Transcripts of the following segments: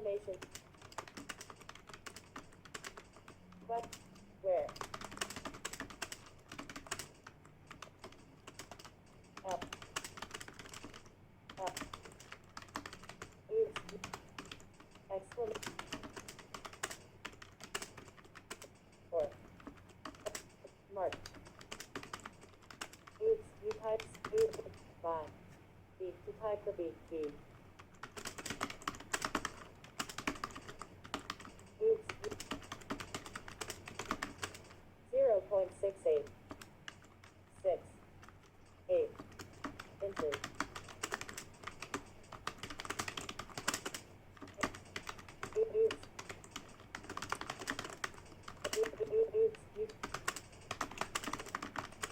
Information. What? Where? Up. Up. Oops. Exclamation. Or. Mark. Oops. You type. Oops. Bye. Beep. To type the beep key. Oops. 0.68. 6. 8. Inches. Oops.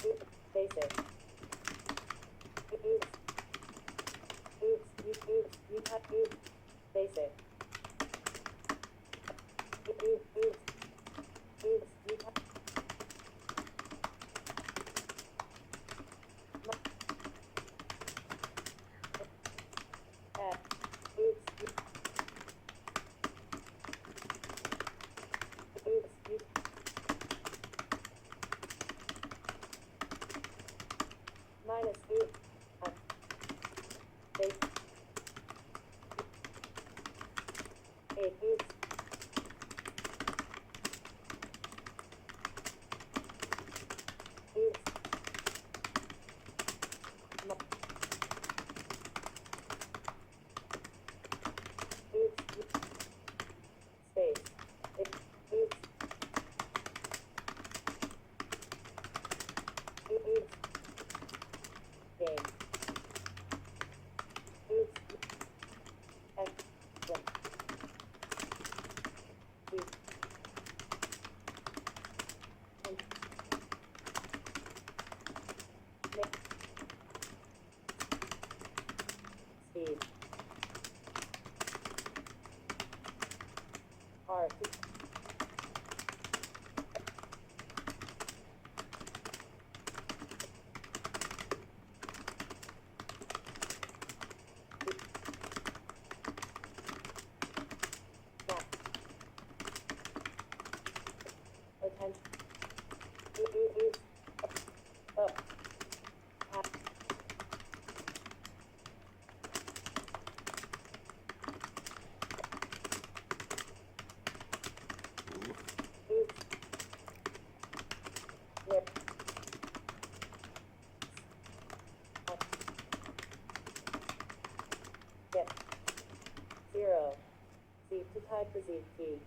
Oops. Basic. Oops. Oops. You type oops. Basic. Oops. You type. Oops. Oops. Minus oops. Base. 8 oops. Oops. Oops. Space. Oops. Oops. Game. Oops. Excellent. Oops. Speed. Art. Attention. Oops. Up. Tap. Oops. Lip. Up. Get. 0. Z to type the Z key.